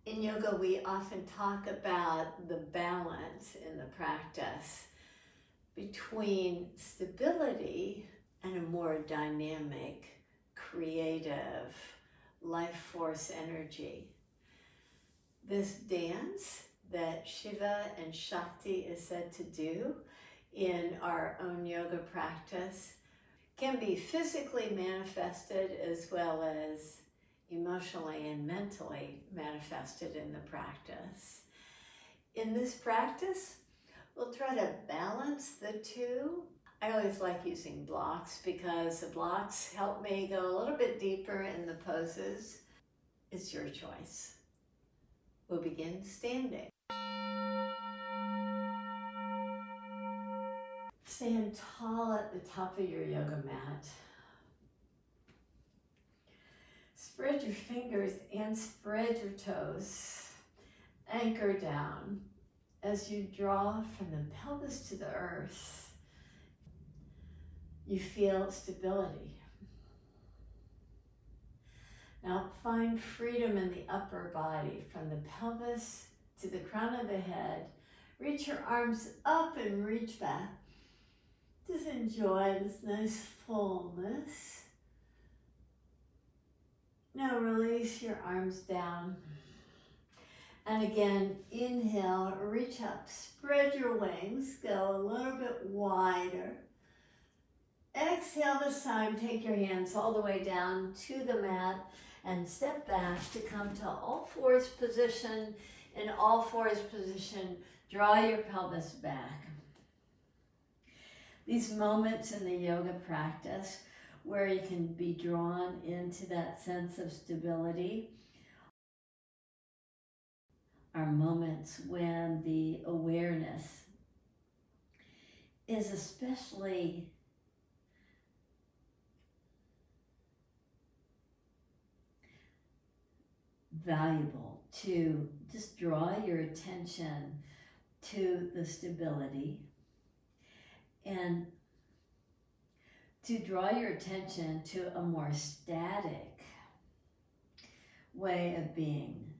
In yoga, we often talk about the balance in the practice between stability and a more dynamic, creative, life force energy. This dance that Shiva and Shakti is said to do in our own yoga practice can be physically manifested as well as emotionally and mentally manifested in the practice. In this practice, we'll try to balance the two. I always like using blocks because the blocks help me go a little bit deeper in the poses. It's your choice. We'll begin standing. Stand tall at the top of your yoga mat. Spread your fingers and spread your toes. Anchor down as you draw from the pelvis to the earth. You feel stability. Now find freedom in the upper body from the pelvis to the crown of the head. Reach your arms up and reach back. Just enjoy this nice fullness. Now release your arms down. And again, inhale, reach up, spread your wings, go a little bit wider. Exhale this time, take your hands all the way down to the mat and step back to come to all fours position. In all fours position, draw your pelvis back. These moments in the yoga practice where you can be drawn into that sense of stability are moments when the awareness is especially valuable to just draw your attention to the stability and to draw your attention to a more static way of being.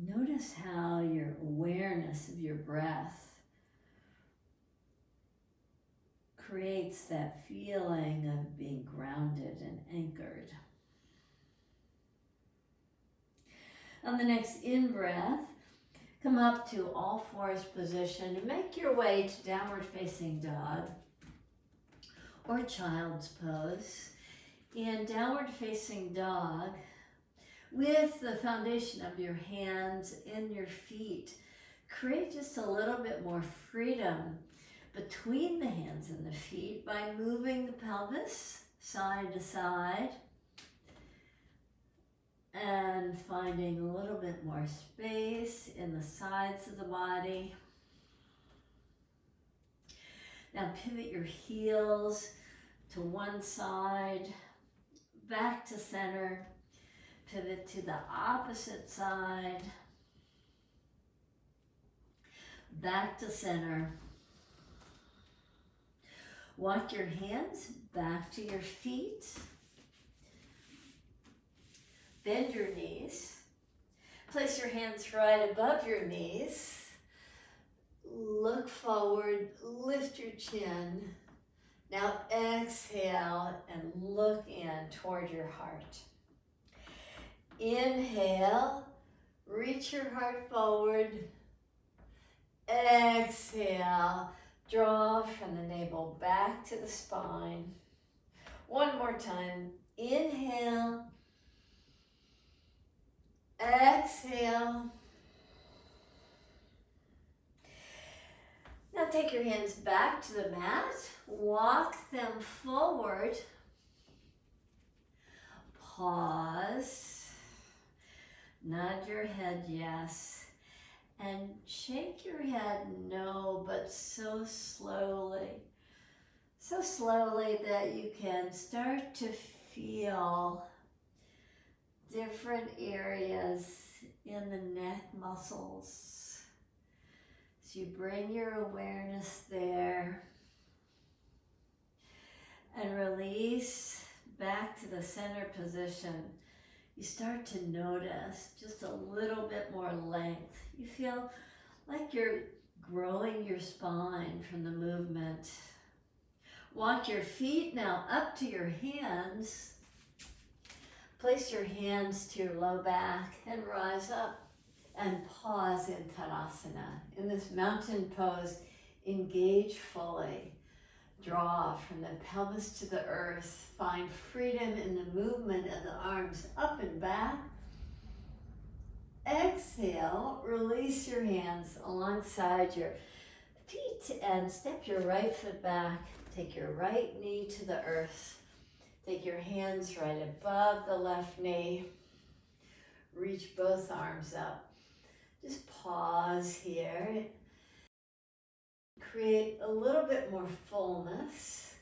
Notice how your awareness of your breath creates that feeling of being grounded and anchored. On the next in-breath, come up to all fours position and make your way to downward facing dog or child's pose. In downward facing dog, with the foundation of your hands and your feet, create just a little bit more freedom between the hands and the feet by moving the pelvis side to side and finding a little bit more space in the sides of the body. Now pivot your heels to one side, back to center, pivot to the opposite side, back to center. Walk your hands back to your feet. Bend your knees. Place your hands right above your knees. Look forward, lift your chin. Now exhale and look in toward your heart. Inhale, reach your heart forward. Exhale, draw from the navel back to the spine. One more time. Inhale. Exhale. Now take your hands back to the mat. Walk them forward. Pause. Nod your head yes. And shake your head no, but so slowly that you can start to feel different areas in the neck muscles. So you bring your awareness there and release back to the center position. you start to notice just a little bit more length. You feel like you're growing your spine from the movement. Walk your feet now up to your hands. Place your hands to your low back and rise up and pause in Tadasana. In this mountain pose, engage fully. Draw from the pelvis to the earth. Find freedom in the movement of the arms up and back. Exhale, release your hands alongside your feet and step your right foot back. Take your right knee to the earth. Take your hands right above the left knee. Reach both arms up. Just pause here. Create a little bit more fullness.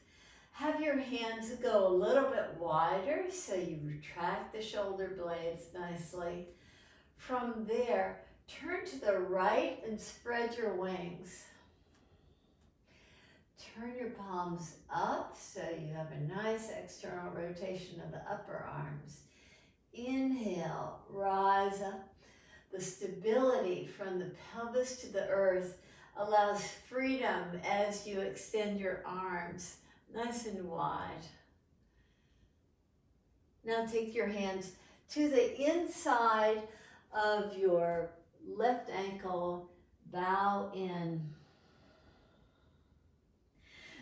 Have your hands go a little bit wider so you retract the shoulder blades nicely. From there, turn to the right and spread your wings. Turn your palms up so you have a nice external rotation of the upper arms. Inhale, rise up. The stability from the pelvis to the earth allows freedom as you extend your arms nice and wide. Now take your hands to the inside of your left ankle, bow in.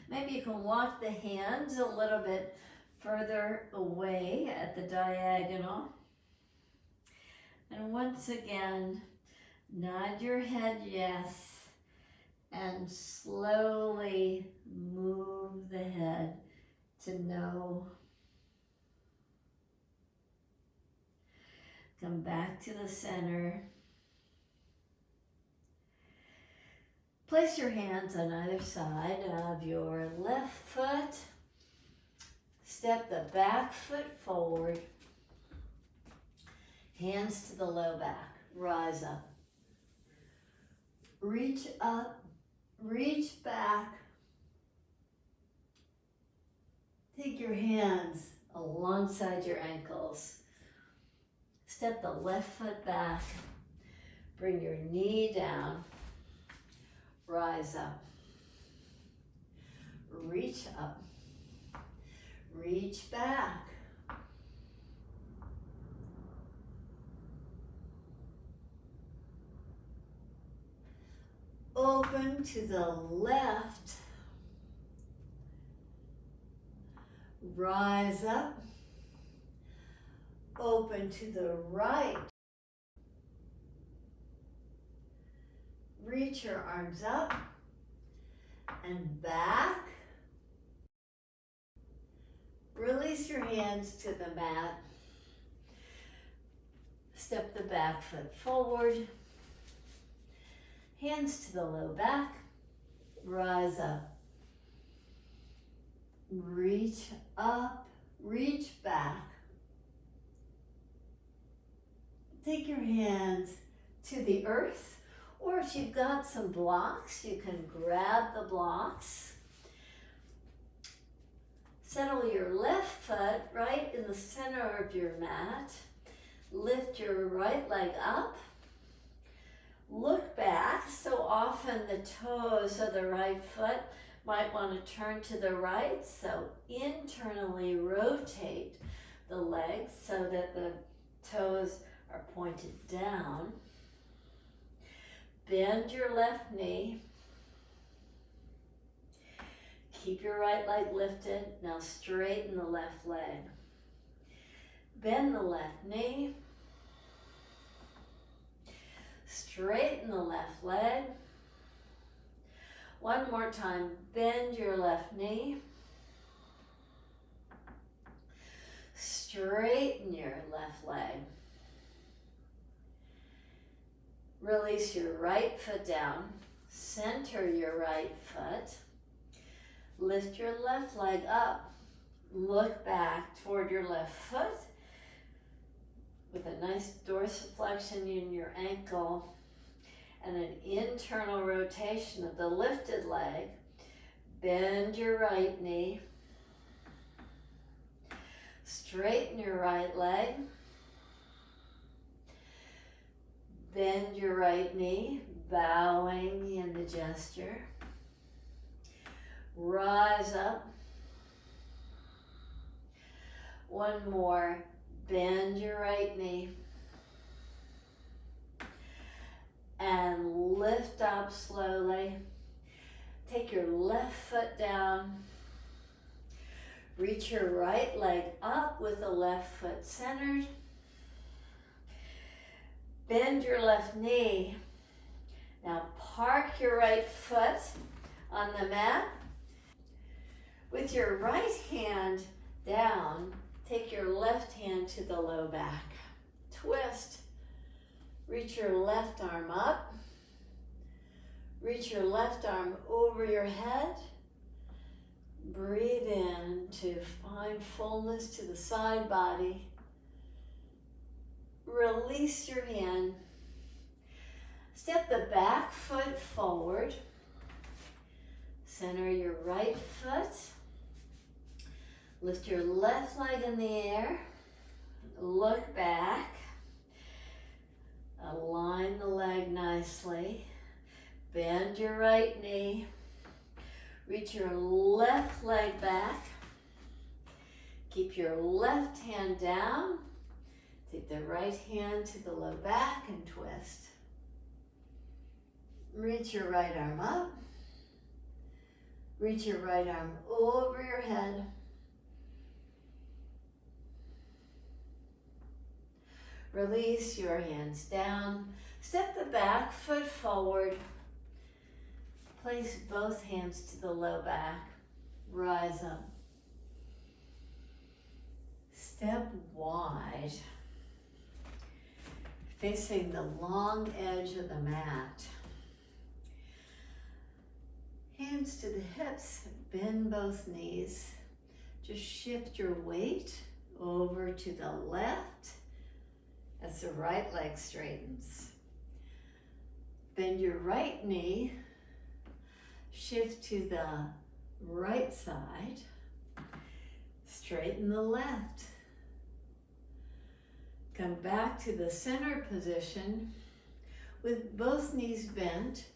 Maybe you can walk the hands a little bit further away at the diagonal. And once again, nod your head yes, and slowly move the head to no. Come back to the center. Place your hands on either side of your left foot. Step the back foot forward. Hands to the low back. Rise up. Reach up. Reach back. Take your hands alongside your ankles. Step the left foot back. Bring your knee down. Rise up. Reach up. Reach back. Open to the left. Rise up. Open to the right. Reach your arms up and back. Release your hands to the mat. Step the back foot forward. Hands to the low back. Rise up. Reach up. Reach back. Take your hands to the earth, or if you've got some blocks, you can grab the blocks. Settle your left foot right in the center of your mat. Lift your right leg up. Look back. So often the toes of the right foot might want to turn to the right, so internally rotate the legs so that the toes are pointed down. Bend your left knee. Keep your right leg lifted. Now straighten the left leg. Bend the left knee. Straighten the left leg. One more time. Bend your left knee. Straighten your left leg. Release your right foot down. Center your right foot. Lift your left leg up. Look back toward your left foot with a nice dorsiflexion in your ankle and an internal rotation of the lifted leg. Bend your right knee. Straighten your right leg. Bend your right knee, bowing in the gesture. Rise up. One more. Bend your right knee. And lift up slowly. Take your left foot down. Reach your right leg up with the left foot centered. Bend your left knee. Now park your right foot on the mat. With your right hand down, take your left hand to the low back. Twist. Reach your left arm up. Reach your left arm over your head. Breathe in to find fullness to the side body. Release your hand. Step the back foot forward. Center your right foot. Lift your left leg in the air. Look back. Align the leg nicely. Bend your right knee. Reach your left leg back. Keep your left hand down. Take the right hand to the low back and twist. Reach your right arm up. Reach your right arm over your head. Release your hands down. Step the back foot forward. Place both hands to the low back. Rise up. Step wide. Facing the long edge of the mat. Hands to the hips. Bend both knees. Just shift your weight over to the left as the right leg straightens. Bend your right knee. Shift to the right side. Straighten the left. Come back to the center position with both knees bent.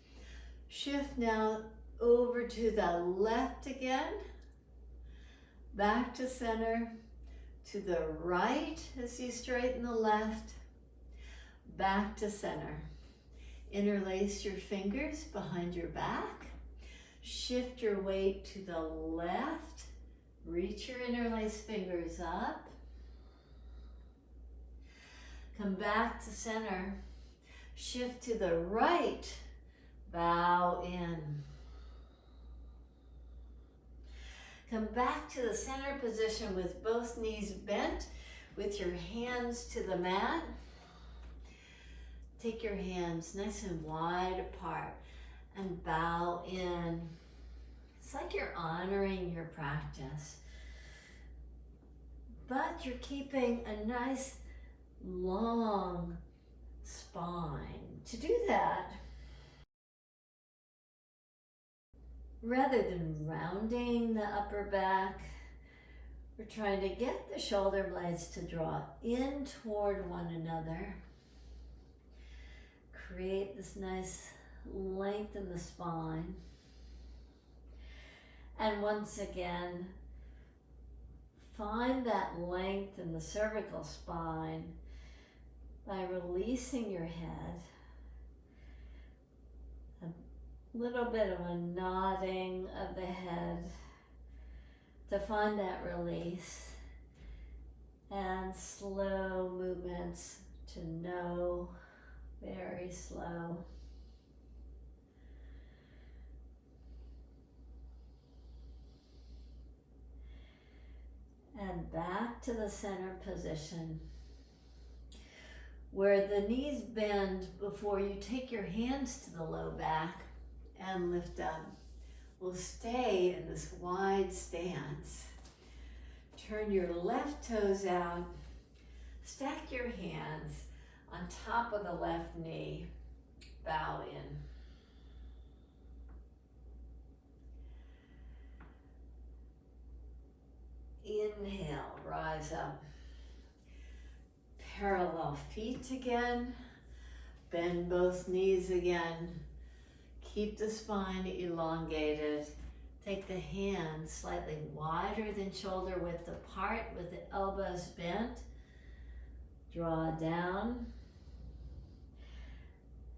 Shift now over to the left again. Back to center. To the right as you straighten the left. Back to center. Interlace your fingers behind your back. Shift your weight to the left. Reach your interlaced fingers up. Come back to center. Shift to the right. Bow in. Come back to the center position with both knees bent, with your hands to the mat. Take your hands nice and wide apart and bow in. It's like you're honoring your practice, but you're keeping a nice long spine. To do that, rather than rounding the upper back, we're trying to get the shoulder blades to draw in toward one another. Create this nice length in the spine. And once again, find that length in the cervical spine by releasing your head. A little bit of a nodding of the head to find that release, and slow movements to no, very slow. And back to the center position, where the knees bend before you take your hands to the low back and lift up. We'll stay in this wide stance. Turn your left toes out. Stack your hands on top of the left knee. Bow in. Inhale, rise up. Parallel feet again. Bend both knees again. Keep the spine elongated. Take the hands slightly wider than shoulder width apart with the elbows bent. Draw down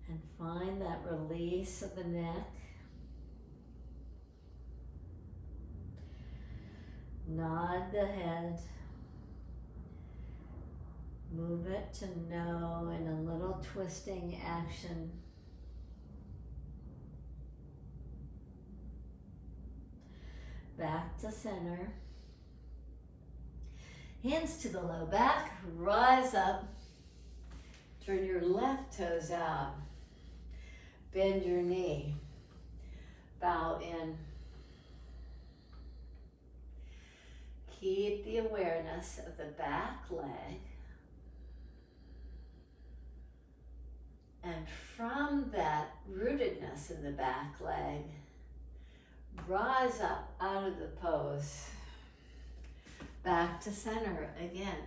and find that release of the neck. Nod the head. Move it to no in a little twisting action. Back to center. Hands to the low back, rise up. Turn your left toes out. Bend your knee. Bow in. Keep the awareness of the back leg. And from that rootedness in the back leg, rise up out of the pose. Back to center again.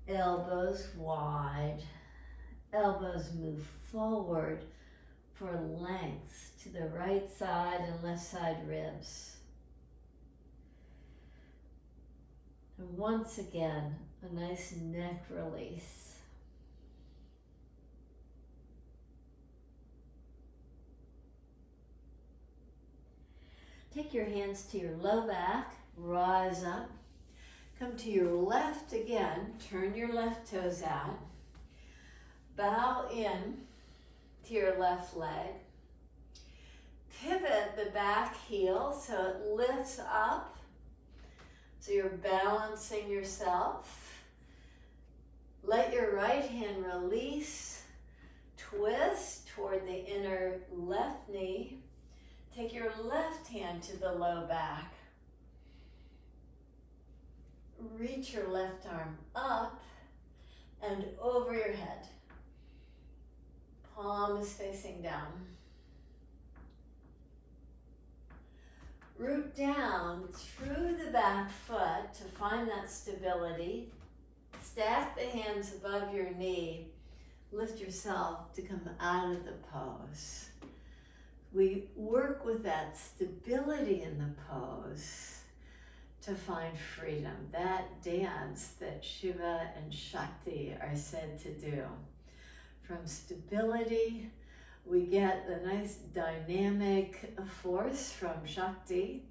Elbows wide. Elbows move forward for length to the right side and left side ribs. And once again, a nice neck release. Take your hands to your low back, rise up. Come to your left again, turn your left toes out. Bow in to your left leg. Pivot the back heel so it lifts up, so you're balancing yourself. Let your right hand release, twist toward the inner left knee. Take your left hand to the low back. Reach your left arm up and over your head. Palm is facing down. Root down through the back foot to find that stability. Stack the hands above your knee. Lift yourself to come out of the pose. We work with that stability in the pose to find freedom, that dance that Shiva and Shakti are said to do. From stability, we get the nice dynamic force from Shakti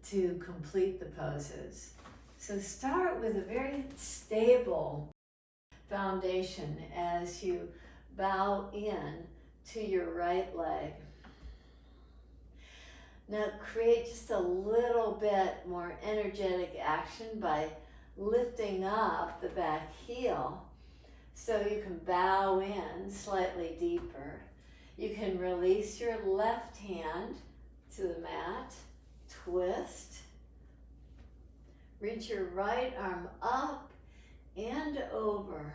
to complete the poses. So start with a very stable foundation as you bow in to your right leg. Now create just a little bit more energetic action by lifting up the back heel so you can bow in slightly deeper. You can release your left hand to the mat, twist, reach your right arm up and over.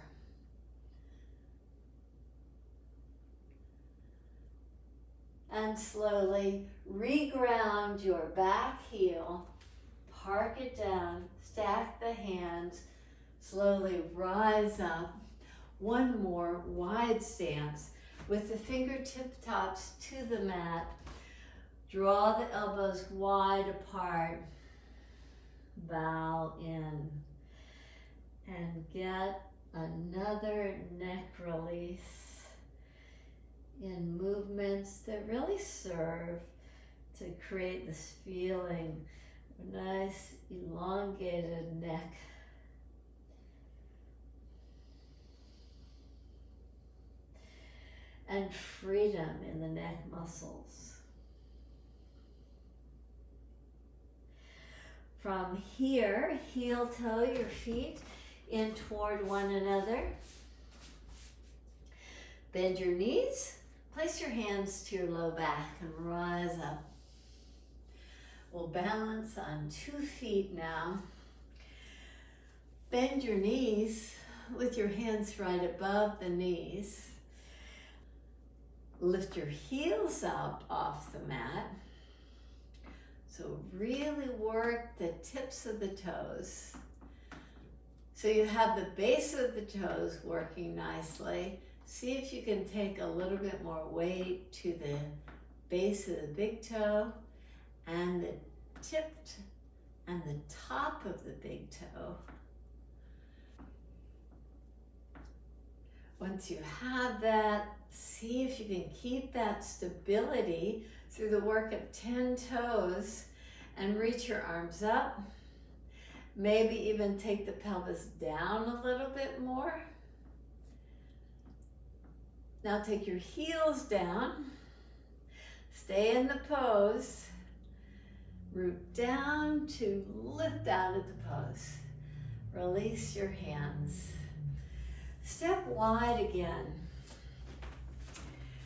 And slowly reground your back heel, park it down, stack the hands, slowly rise up. One more wide stance with the fingertip tops to the mat. Draw the elbows wide apart. Bow in and get another neck release in movements that really serve to create this feeling of a nice elongated neck. And freedom in the neck muscles. From here, heel toe your feet in toward one another. Bend your knees. Place your hands to your low back and rise up. We'll balance on 2 feet now. Bend your knees with your hands right above the knees. Lift your heels up off the mat. So really work the tips of the toes. So you have the base of the toes working nicely. See if you can take a little bit more weight to the base of the big toe and the tipped and the top of the big toe. Once you have that, see if you can keep that stability through the work of 10 toes and reach your arms up. Maybe even take the pelvis down a little bit more. Now take your heels down. Stay in the pose. Root down to lift out of the pose. Release your hands. Step wide again.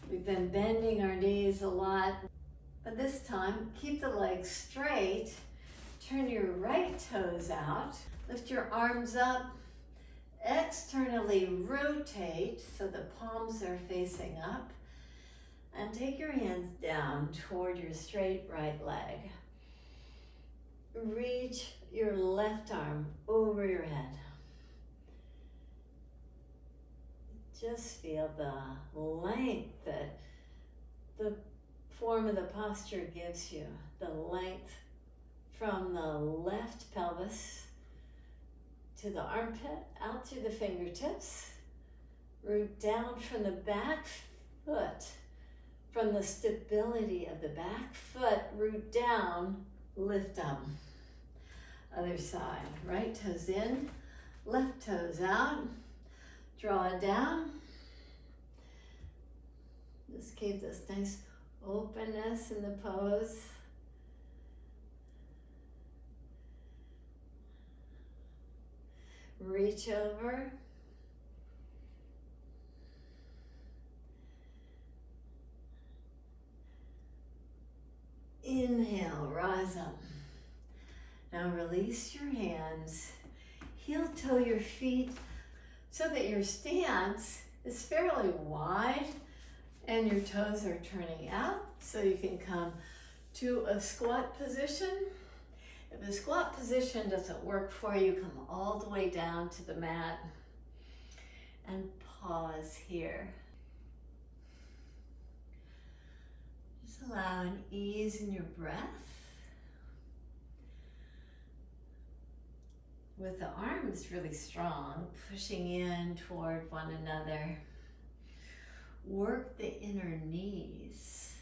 We've been bending our knees a lot, but this time keep the legs straight. Turn your right toes out. Lift your arms up. Externally rotate so the palms are facing up. And take your hands down toward your straight right leg. Reach your left arm over your head. Just feel the length that the form of the posture gives you. The length from the left pelvis to the armpit, out through the fingertips. Root down from the back foot. From the stability of the back foot, root down, lift up. Other side, right toes in, left toes out. Draw it down. This gives us nice openness in the pose. Reach over. Inhale, rise up. Now release your hands. Heel toe your feet so that your stance is fairly wide and your toes are turning out, so you can come to a squat position. If the squat position doesn't work for you, come all the way down to the mat and pause here. Just allow an ease in your breath. With the arms really strong, pushing in toward one another. Work the inner knees.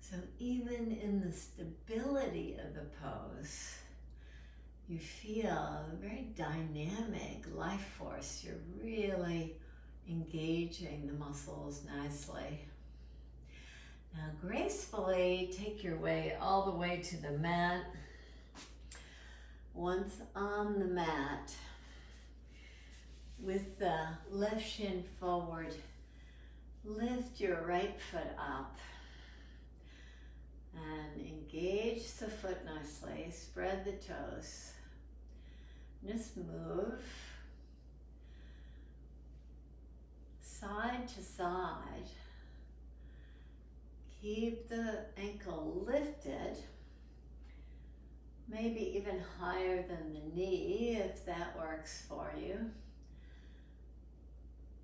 So even in the stability of the pose, you feel a very dynamic life force. You're really engaging the muscles nicely. Now gracefully take your way all the way to the mat. Once on the mat, with the left shin forward, lift your right foot up and engage the foot nicely. Spread the toes. Just move side to side. Keep the ankle lifted. Maybe even higher than the knee, if that works for you.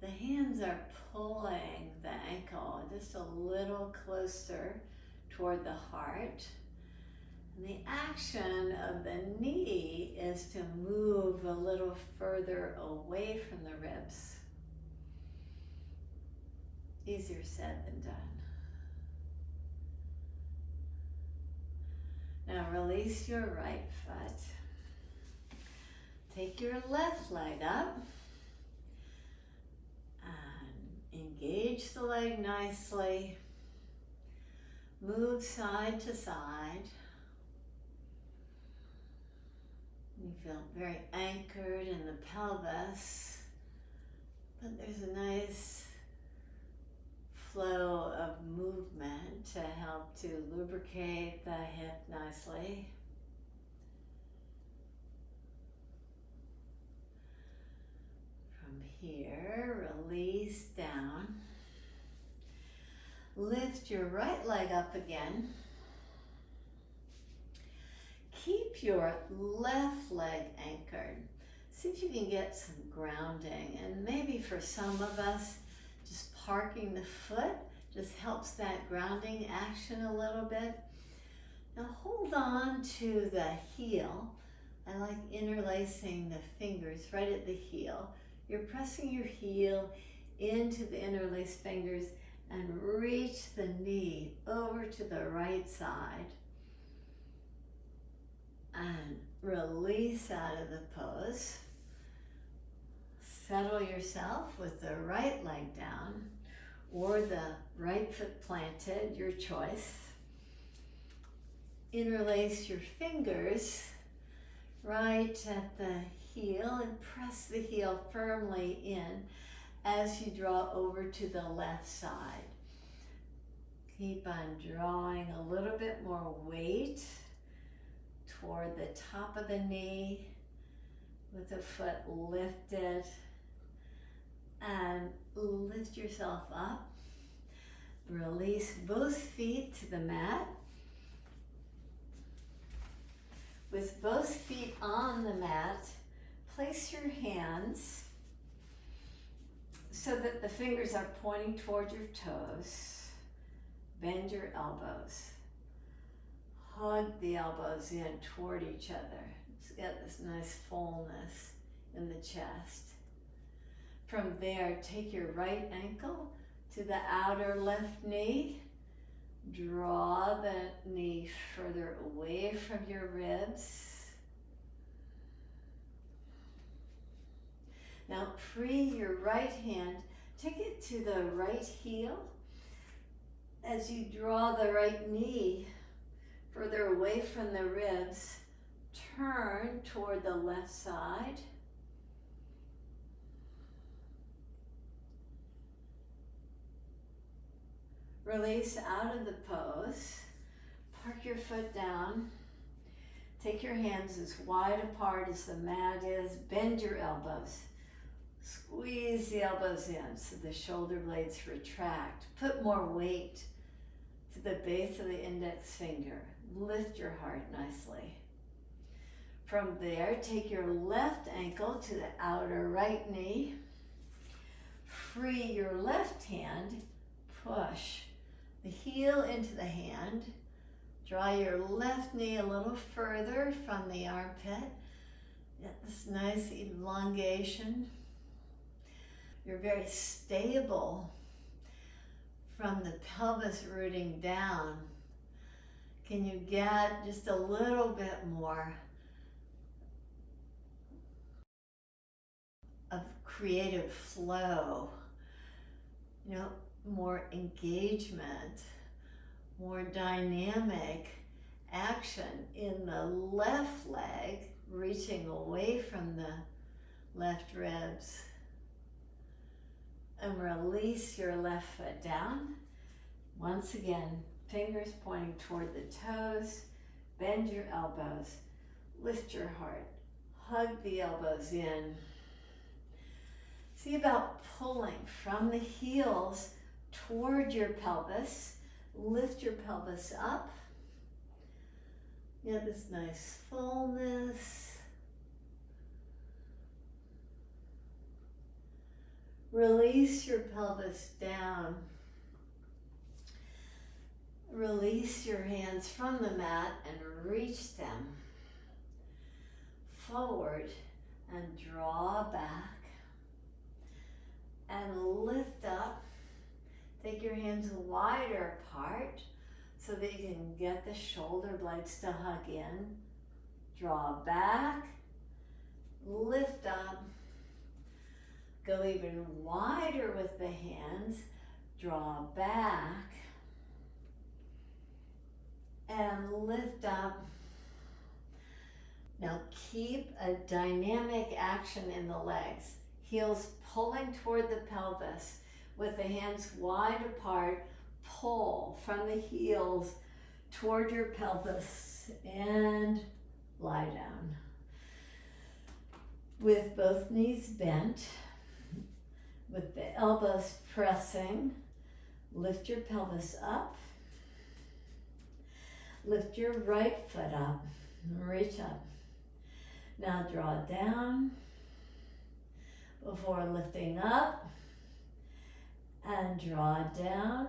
The hands are pulling the ankle just a little closer toward the heart. And the action of the knee is to move a little further away from the ribs. Easier said than done. Now release your right foot. Take your left leg up and engage the leg nicely. Move side to side. You feel very anchored in the pelvis, but there's a nice flow of movement to help to lubricate the hip nicely. From here, release down. Lift your right leg up again. keep your left leg anchored. See if you can get some grounding. And maybe for some of us, just parking the foot just helps that grounding action a little bit. Now hold on to the heel. I like interlacing the fingers right at the heel. You're pressing your heel into the interlaced fingers and reach the knee over to the right side. And release out of the pose. Settle yourself with the right leg down or the right foot planted, your choice. Interlace your fingers right at the heel and press the heel firmly in as you draw over to the left side. Keep on drawing a little bit more weight toward the top of the knee with the foot lifted, and lift yourself up. Release both feet to the mat. With both feet on the mat, place your hands so that the fingers are pointing toward your toes. Bend your elbows. Hug the elbows in toward each other. Just get this nice fullness in the chest. From there, take your right ankle to the outer left knee. Draw the knee further away from your ribs. Now free your right hand. Take it to the right heel. As you draw the right knee further away from the ribs, turn toward the left side. Release out of the pose. Park your foot down. Take your hands as wide apart as the mat is. Bend your elbows. Squeeze the elbows in so the shoulder blades retract. Put more weight to the base of the index finger. Lift your heart nicely. From there, take your left ankle to the outer right knee. Free your left hand. Push the heel into the hand. Draw your left knee a little further from the armpit. Get this nice elongation. You're very stable from the pelvis rooting down. Can you get just a little bit more of creative flow? You know, more engagement, more dynamic action in the left leg, reaching away from the left ribs. And release your left foot down. Once again, fingers pointing toward the toes. Bend your elbows. Lift your heart. Hug the elbows in. See about pulling from the heels toward your pelvis. Lift your pelvis up. Get this nice fullness. Release your pelvis down. Release your hands from the mat and reach them forward and draw back and lift up. Take your hands wider apart so that you can get the shoulder blades to hug in. Draw back, lift up. Go even wider with the hands. Draw back and lift up. Now keep a dynamic action in the legs. Heels pulling toward the pelvis with the hands wide apart. Pull from the heels toward your pelvis and lie down. With both knees bent, with the elbows pressing, lift your pelvis up. Lift your right foot up. Reach up. Now draw down before lifting up, and draw down.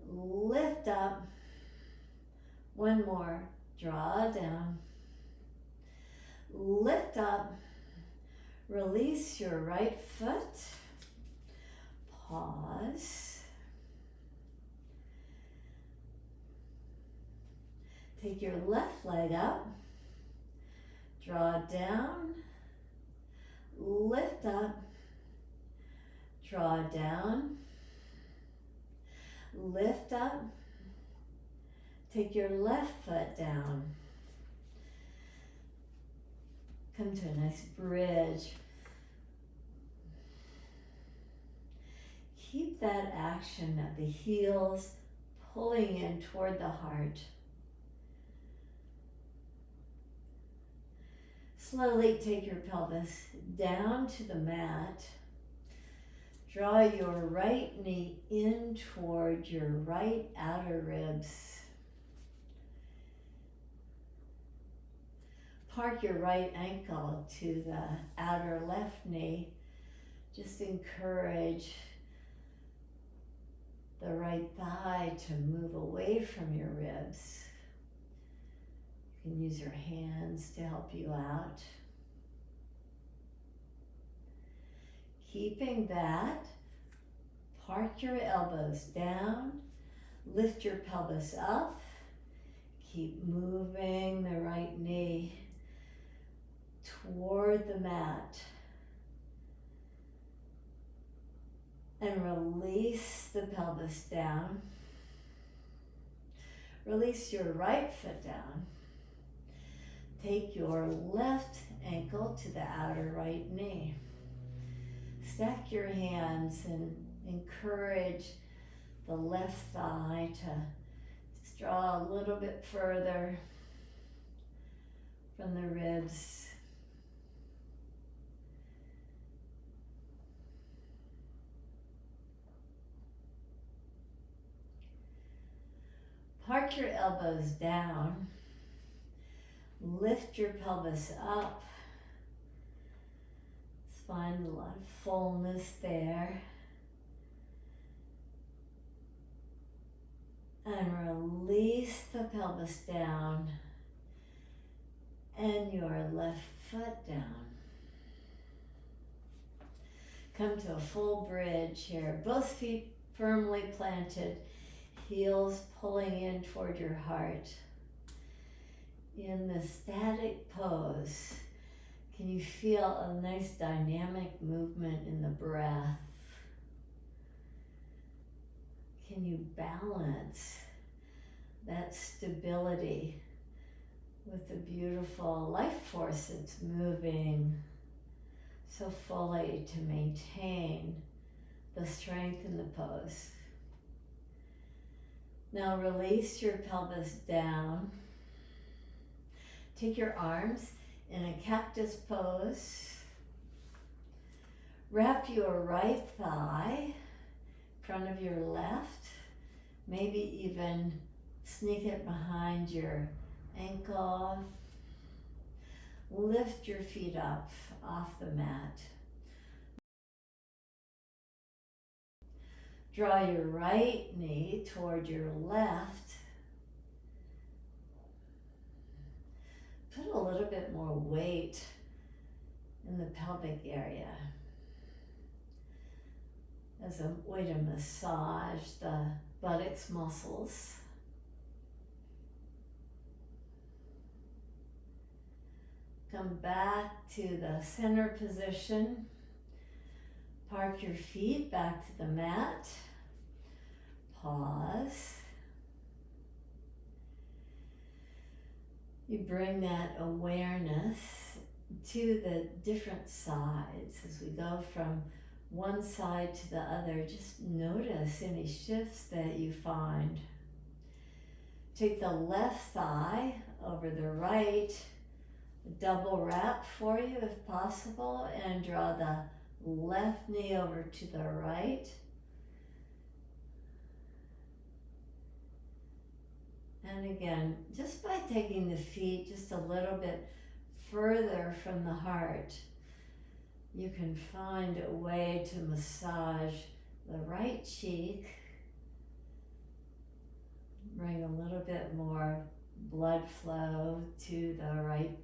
Lift up. One more. Draw down. Lift up. Release your right foot. Pause. Take your left leg up. Draw down. Lift up. Draw down. Lift up. Take your left foot down. Come to a nice bridge. Keep that action of the heels pulling in toward the heart. Slowly take your pelvis down to the mat. Draw your right knee in toward your right outer ribs. Park your right ankle to the outer left knee. Just encourage the right thigh to move away from your ribs. You can use your hands to help you out. Keeping that, park your elbows down, lift your pelvis up, keep moving the right knee toward the mat, and release the pelvis down. Release your right foot down. Take your left ankle to the outer right knee. Stack your hands and encourage the left thigh to just draw a little bit further from the ribs. Park your elbows down. Lift your pelvis up. Find a lot of fullness there. And release the pelvis down and your left foot down. Come to a full bridge here. Both feet firmly planted, heels pulling in toward your heart. In the static pose, can you feel a nice dynamic movement in the breath? Can you balance that stability with the beautiful life force that's moving so fully to maintain the strength in the pose? Now release your pelvis down. Take your arms in a cactus pose. Wrap your right thigh in front of your left. Maybe even sneak it behind your ankle. Lift your feet up off the mat. Draw your right knee toward your left. Put a little bit more weight in the pelvic area as a way to massage the buttocks muscles. Come back to the center position. Park your feet back to the mat. Pause. You bring that awareness to the different sides as we go from one side to the other. Just notice any shifts that you find. Take the left thigh over the right, double wrap for you if possible, and draw the left knee over to the right. And again, just by taking the feet just a little bit further from the heart, you can find a way to massage the right cheek. Bring a little bit more blood flow to the right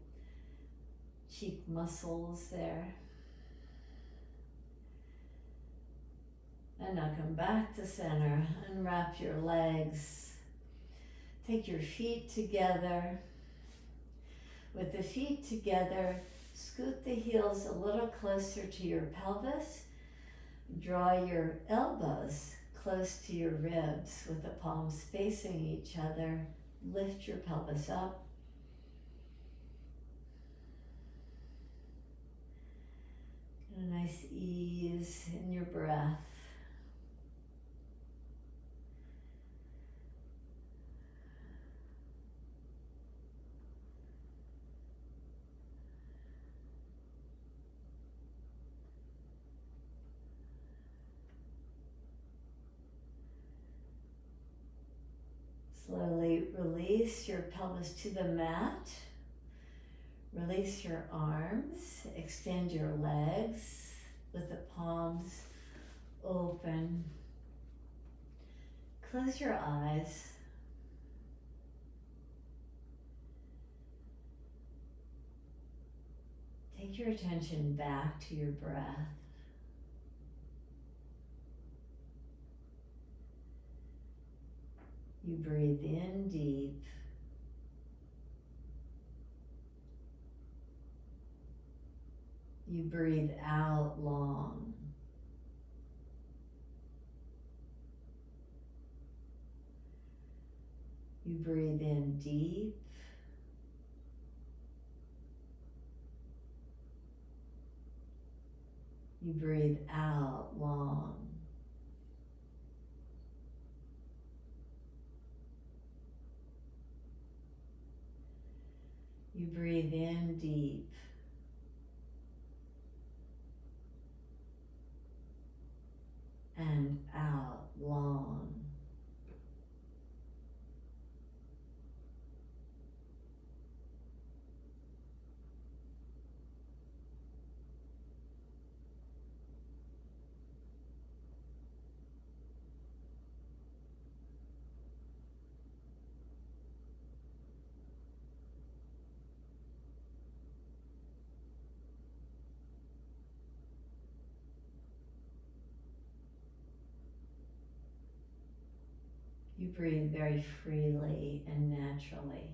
cheek muscles there. And now come back to center. Unwrap your legs. Take your feet together. With the feet together, scoot the heels a little closer to your pelvis. Draw your elbows close to your ribs with the palms facing each other. Lift your pelvis up. Get a nice ease in your breath. Slowly release your pelvis to the mat. Release your arms. Extend your legs with the palms open. Close your eyes. Take your attention back to your breath. You breathe in deep. You breathe out long. You breathe in deep. You breathe out long. You breathe in deep. And out long. You breathe very freely and naturally.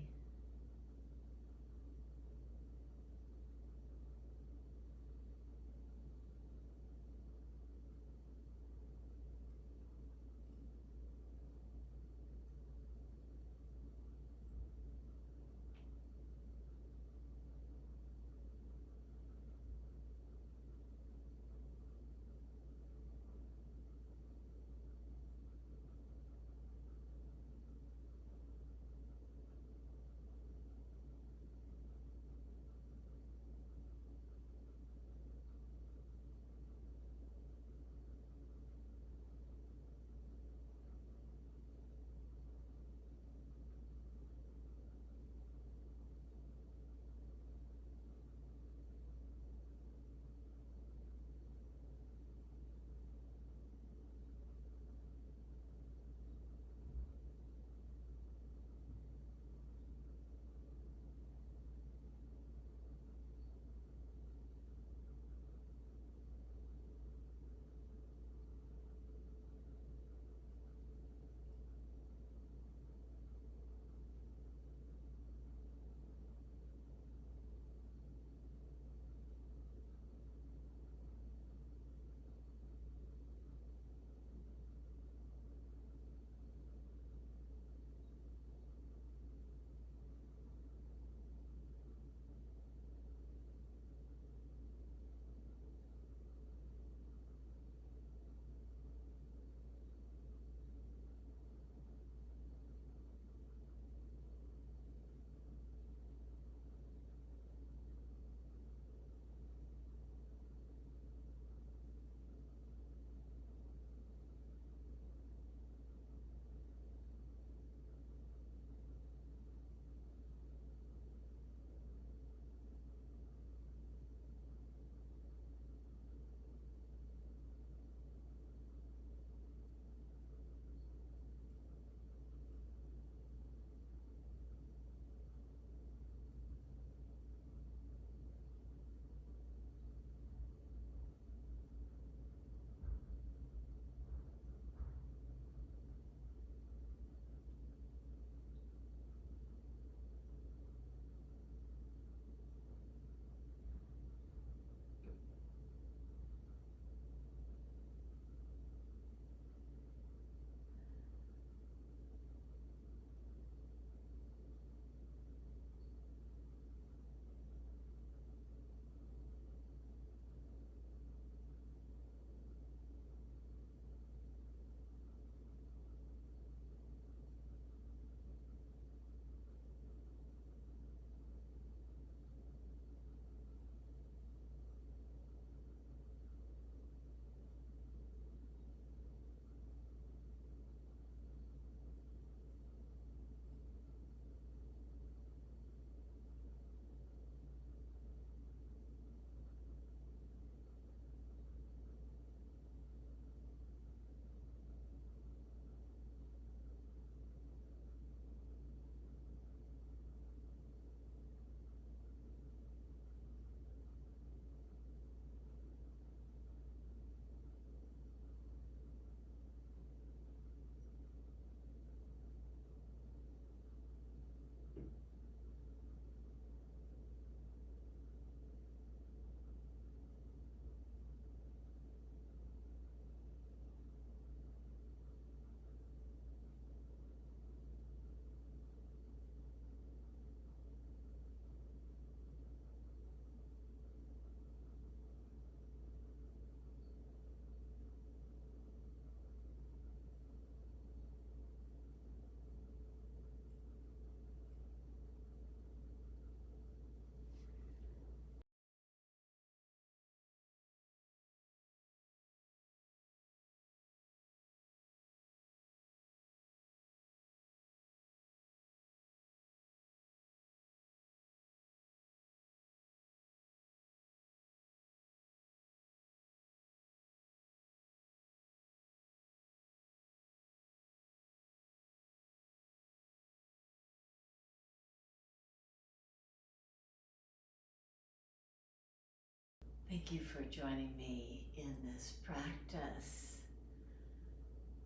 Thank you for joining me in this practice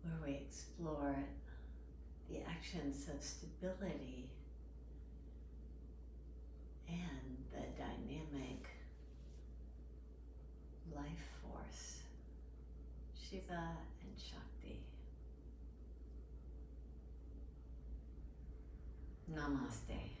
where we explore the actions of stability and the dynamic life force, Shiva and Shakti. Namaste.